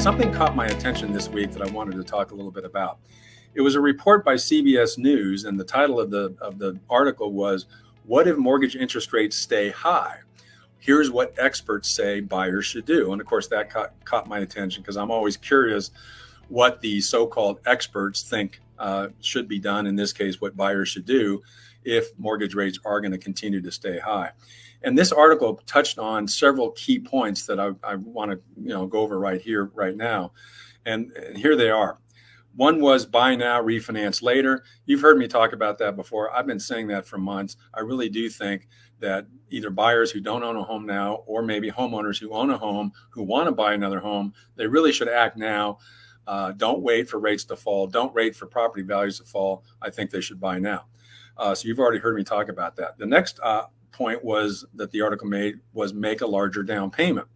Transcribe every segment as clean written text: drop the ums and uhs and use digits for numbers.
something caught my attention this week that I wanted to talk a little bit about. It was a report by CBS News, and the title of the article was, "What if mortgage interest rates stay high? Here's what experts say buyers should do." And of course, that caught my attention because I'm always curious what the so-called experts think should be done, in this case, what buyers should do if mortgage rates are going to continue to stay high. And this article touched on several key points that I want to go over right here, right now. And here they are. One was buy now, refinance later. You've heard me talk about that before. I've been saying that for months. I really do think that either buyers who don't own a home now, or maybe homeowners who own a home who want to buy another home, they really should act now. Don't wait for rates to fall. Don't wait for property values to fall. I think they should buy now. So you've already heard me talk about that. The next point was that the article made was make a larger down payment.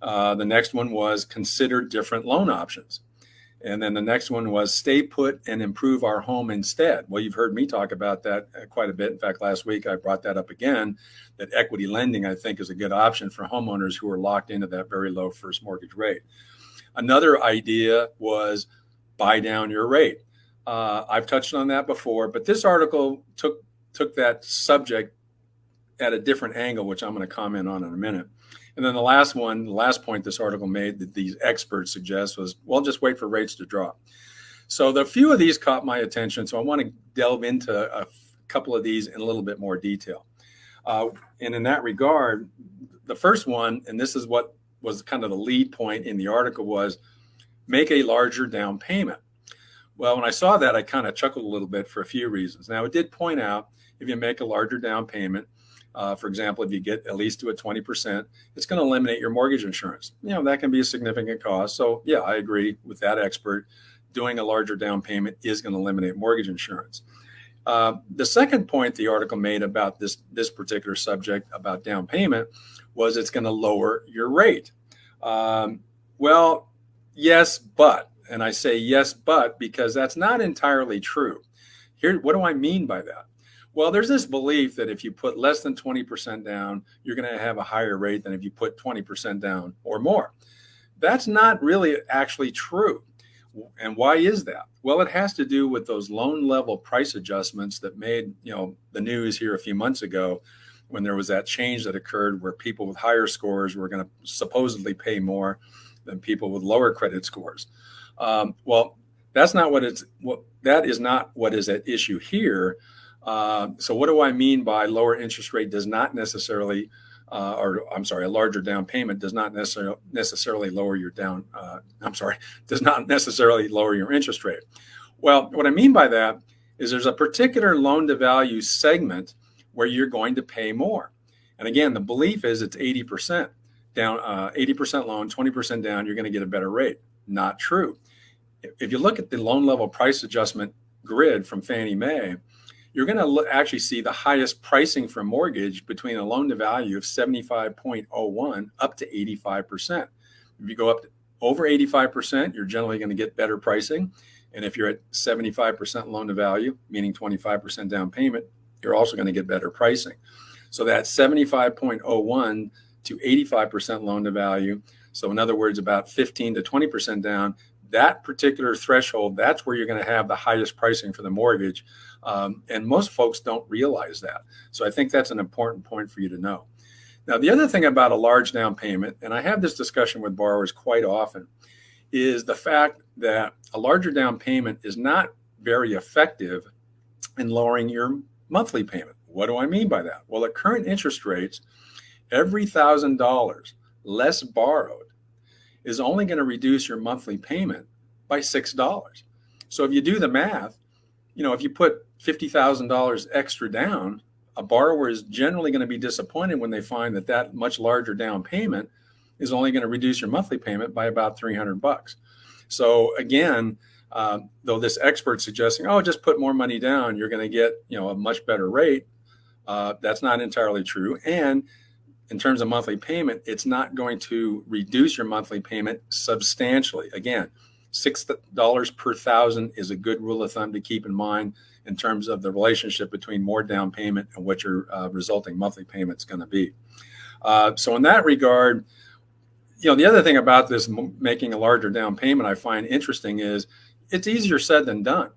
The next one was consider different loan options. And then the next one was stay put and improve our home instead. Well, you've heard me talk about that quite a bit. In fact, last week I brought that up again, that equity lending, I think, is a good option for homeowners who are locked into that very low first mortgage rate. Another idea was buy down your rate. I've touched on that before, but this article took that subject at a different angle, which I'm going to comment on in a minute. And then the last point this article made that these experts suggest was, well, just wait for rates to drop. So the few of these caught my attention. So I want to delve into a couple of these in a little bit more detail. And in that regard, the first one, and this is what was kind of the lead point in the article, was make a larger down payment. Well, when I saw that, I kind of chuckled a little bit for a few reasons. Now, it did point out if you make a larger down payment, for example, if you get at least to a 20%, it's going to eliminate your mortgage insurance. That can be a significant cost. So yeah, I agree with that expert. Doing a larger down payment is going to eliminate mortgage insurance. The second point the article made about this particular subject about down payment was it's going to lower your rate. Well, yes, but, and I say yes, but because that's not entirely true. Here, what do I mean by that? Well, there's this belief that if you put less than 20% down, you're going to have a higher rate than if you put 20% down or more. That's not really actually true. And why is that? Well, it has to do with those loan level price adjustments that made, the news here a few months ago, when there was that change that occurred where people with higher scores were going to supposedly pay more than people with lower credit scores. Well, that is not what is at issue here. So what do I mean by lower interest rate does not necessarily, a larger down payment does not necessarily lower your does not necessarily lower your interest rate. Well, what I mean by that is there's a particular loan to value segment where you're going to pay more. And again, the belief is it's 80% down, 80% loan, 20% down, you're going to get a better rate. Not true. If you look at the loan level price adjustment grid from Fannie Mae, you're going to actually see the highest pricing for mortgage between a loan to value of 75.01 up to 85%. If you go up to over 85%, you're generally going to get better pricing. And if you're at 75% loan to value, meaning 25% down payment, you're also going to get better pricing. So that 75.01 to 85% loan to value, so in other words, about 15 to 20% down, that particular threshold, that's where you're going to have the highest pricing for the mortgage. And most folks don't realize that. So I think that's an important point for you to know. Now, the other thing about a large down payment, and I have this discussion with borrowers quite often, is the fact that a larger down payment is not very effective in lowering your monthly payment. What do I mean by that? Well, at current interest rates, every $1,000 less borrowed is only going to reduce your monthly payment by $6. So if you do the math, if you put $50,000 extra down, a borrower is generally going to be disappointed when they find that much larger down payment is only going to reduce your monthly payment by about $300. So again, though this expert's suggesting, just put more money down, you're going to get, a much better rate. That's not entirely true. And in terms of monthly payment, it's not going to reduce your monthly payment substantially. Again, $6 per thousand is a good rule of thumb to keep in mind in terms of the relationship between more down payment and what your resulting monthly payment is going to be. So in that regard, The other thing about this making a larger down payment I find interesting is it's easier said than done.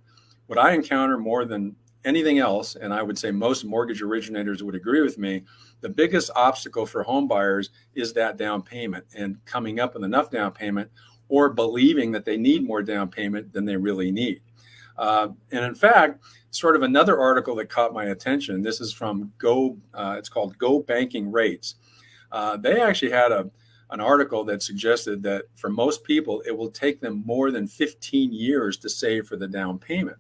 What I encounter more than anything else, and I would say most mortgage originators would agree with me, the biggest obstacle for home buyers is that down payment and coming up with enough down payment or believing that they need more down payment than they really need. And in fact, sort of another article that caught my attention, this is from it's called Go Banking Rates. They actually had an article that suggested that for most people, it will take them more than 15 years to save for the down payment.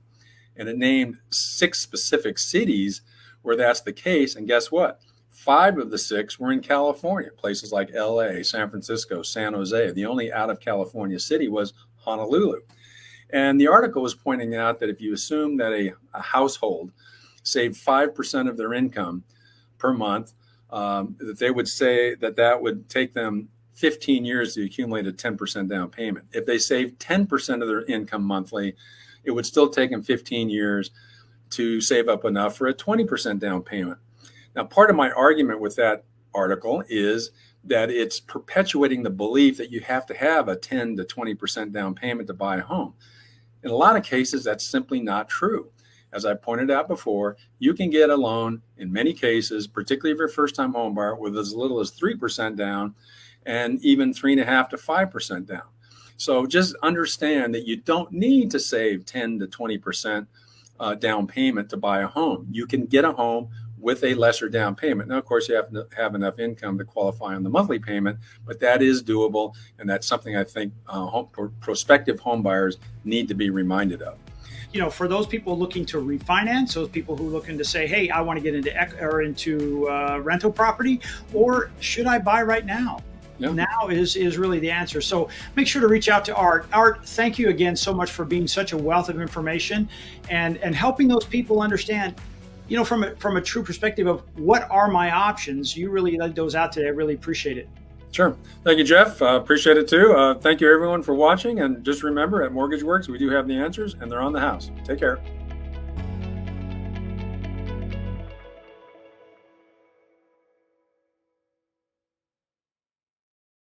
And it named 6 specific cities where that's the case. And guess what? 5 of the 6 were in California, places like LA, San Francisco, San Jose. The only out of California city was Honolulu. And the article was pointing out that if you assume that a household saved 5% of their income per month, that they would say that would take them 15 years to accumulate a 10% down payment. If they saved 10% of their income monthly, it would still take them 15 years to save up enough for a 20% down payment. Now, part of my argument with that article is that it's perpetuating the belief that you have to have a 10 to 20% down payment to buy a home. In a lot of cases, that's simply not true. As I pointed out before, you can get a loan in many cases, particularly if you're a first-time home buyer, with as little as 3% down and even 3.5% to 5% down. So just understand that you don't need to save 10 to 20% down payment to buy a home. You can get a home with a lesser down payment. Now, of course, you have to have enough income to qualify on the monthly payment, but that is doable. And that's something I think prospective home buyers need to be reminded of. For those people looking to refinance, those people who are looking to say, hey, I want to get into rental property, or should I buy right now? Yeah. Now is really the answer. So make sure to reach out to Art. Art, thank you again so much for being such a wealth of information and helping those people understand, from a true perspective of what are my options. You really laid those out today. I really appreciate it. Sure. Thank you, Jeff. Appreciate it too. Thank you everyone for watching. And just remember, at MortgageWorks, we do have the answers and they're on the house. Take care.